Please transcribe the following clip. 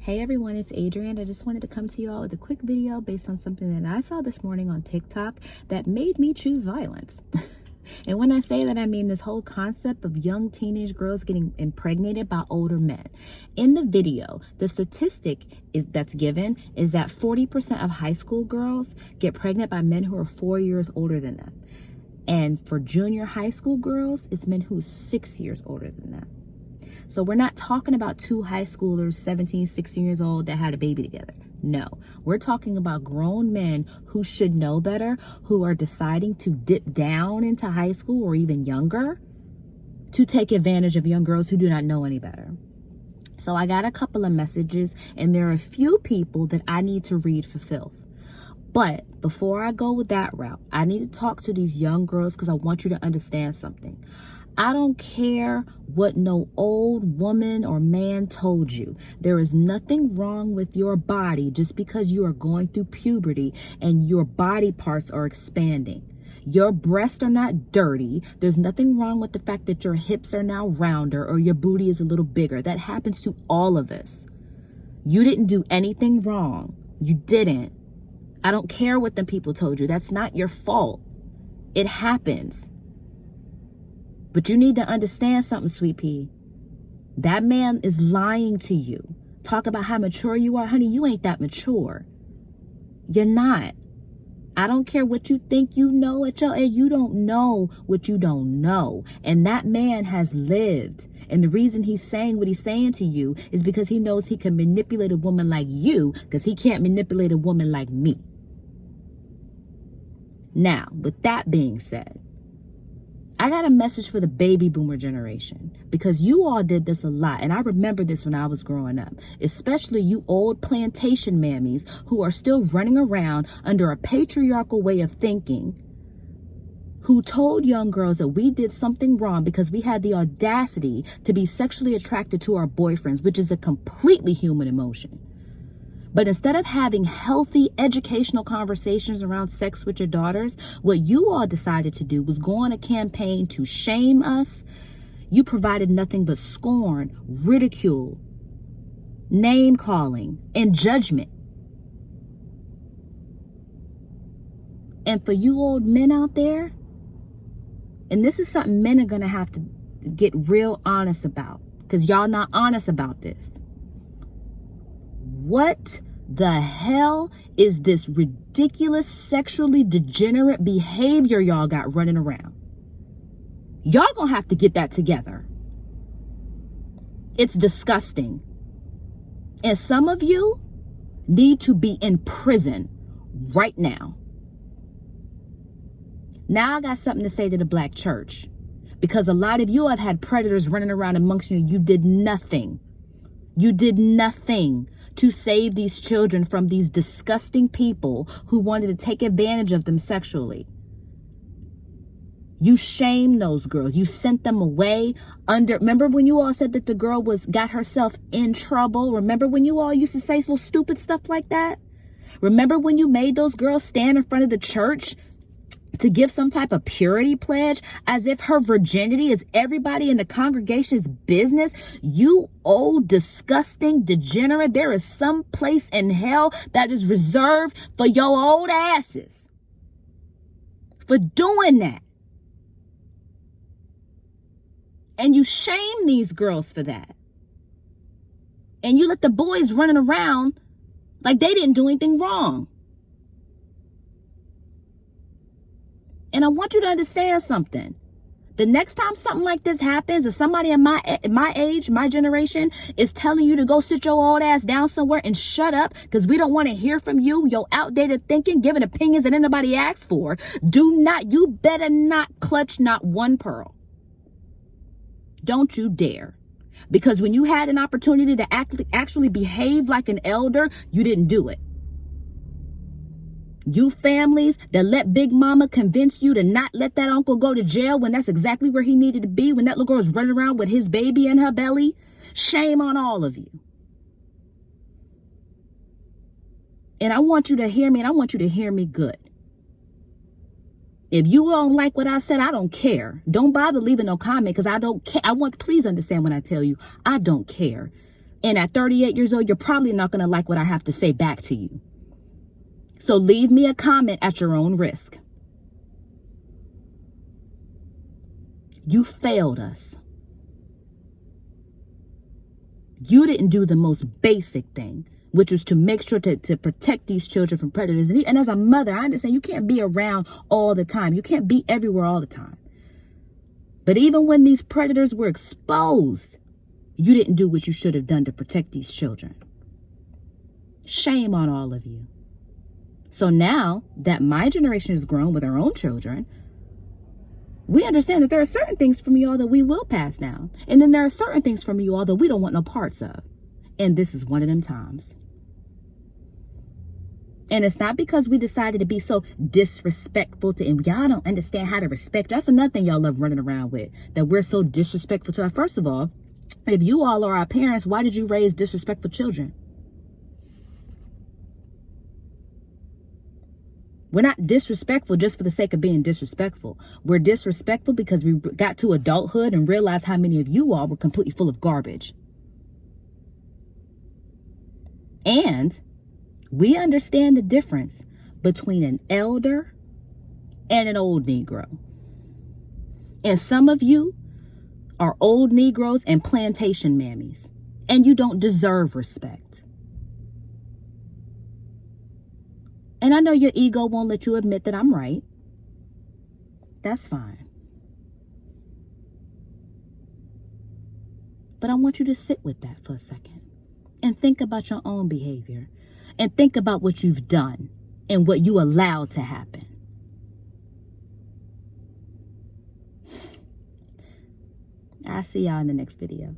Hey everyone, it's Adrienne. I just wanted to come to you all with a quick video based on something that I saw this morning on TikTok that made me choose violence. And when I say that, I mean this whole concept of young teenage girls getting impregnated by older men. In the video, the statistic that's given is that 40% of high school girls get pregnant by men who are 4 years older than them. And for junior high school girls, it's men who are 6 years older than them. So we're not talking about two high schoolers, 17, 16 years old, that had a baby together. No, we're talking about grown men who should know better, who are deciding to dip down into high school or even younger to take advantage of young girls who do not know any better. So I got a couple of messages, and there are a few people that I need to read for filth. But before I go with that route, I need to talk to these young girls because I want you to understand something. I don't care what no old woman or man told you. There is nothing wrong with your body just because you are going through puberty and your body parts are expanding. Your breasts are not dirty. There's nothing wrong with the fact that your hips are now rounder or your booty is a little bigger. That happens to all of us. You didn't do anything wrong. You didn't. I don't care what the people told you. That's not your fault. It happens. But you need to understand something, sweet pea. That man is lying to you. Talk about how mature you are. Honey, you ain't that mature. You're not. I don't care what you think you know at your age. You don't know what you don't know. And that man has lived. And the reason he's saying what he's saying to you is because he knows he can manipulate a woman like you because he can't manipulate a woman like me. Now, with that being said, I got a message for the baby boomer generation because you all did this a lot. And I remember this when I was growing up, especially you old plantation mammies who are still running around under a patriarchal way of thinking, who told young girls that we did something wrong because we had the audacity to be sexually attracted to our boyfriends, which is a completely human emotion. But instead of having healthy educational conversations around sex with your daughters, what you all decided to do was go on a campaign to shame us. You provided nothing but scorn, ridicule, name calling, and judgment. And for you old men out there, and this is something men are going to have to get real honest about because y'all not honest about this. What the hell is this ridiculous sexually degenerate behavior y'all got running around? Y'all gonna have to get that together. It's disgusting. And some of you need to be in prison right now. Now I got something to say to the black church because a lot of you have had predators running around amongst you. You did nothing. You did nothing to save these children from these disgusting people who wanted to take advantage of them sexually. You shamed those girls. You sent them away remember when you all said that the girl got herself in trouble? Remember when you all used to say so stupid stuff like that? Remember when you made those girls stand in front of the church to give some type of purity pledge as if her virginity is everybody in the congregation's business? You old, disgusting degenerate. There is some place in hell that is reserved for your old asses for doing that. And you shame these girls for that. And you let the boys running around like they didn't do anything wrong. And I want you to understand something. The next time something like this happens, and somebody in my age, my generation, is telling you to go sit your old ass down somewhere and shut up because we don't want to hear from you, your outdated thinking, giving opinions that anybody asked for, you better not clutch not one pearl. Don't you dare. Because when you had an opportunity to actually behave like an elder, you didn't do it. You families that let Big Mama convince you to not let that uncle go to jail when that's exactly where he needed to be, when that little girl was running around with his baby in her belly, shame on all of you. And I want you to hear me, and I want you to hear me good. If you don't like what I said, I don't care. Don't bother leaving no comment because I don't care. Please understand when I tell you, I don't care. And at 38 years old, you're probably not going to like what I have to say back to you. So leave me a comment at your own risk. You failed us. You didn't do the most basic thing, which was to make sure to protect these children from predators. And as a mother, I understand you can't be around all the time. You can't be everywhere all the time. But even when these predators were exposed, you didn't do what you should have done to protect these children. Shame on all of you. So now that my generation has grown with our own children, we understand that there are certain things from you all that we will pass down. And then there are certain things from you all that we don't want no parts of. And this is one of them times. And it's not because we decided to be so disrespectful to him. Y'all don't understand how to respect. That's another thing y'all love running around with, that we're so disrespectful to our. First of all, if you all are our parents, why did you raise disrespectful children? We're not disrespectful just for the sake of being disrespectful. We're disrespectful because we got to adulthood and realized how many of you all were completely full of garbage. And we understand the difference between an elder and an old Negro. And some of you are old Negroes and plantation mammies, and you don't deserve respect. And I know your ego won't let you admit that I'm right. That's fine. But I want you to sit with that for a second and think about your own behavior and think about what you've done and what you allowed to happen. I'll see y'all in the next video.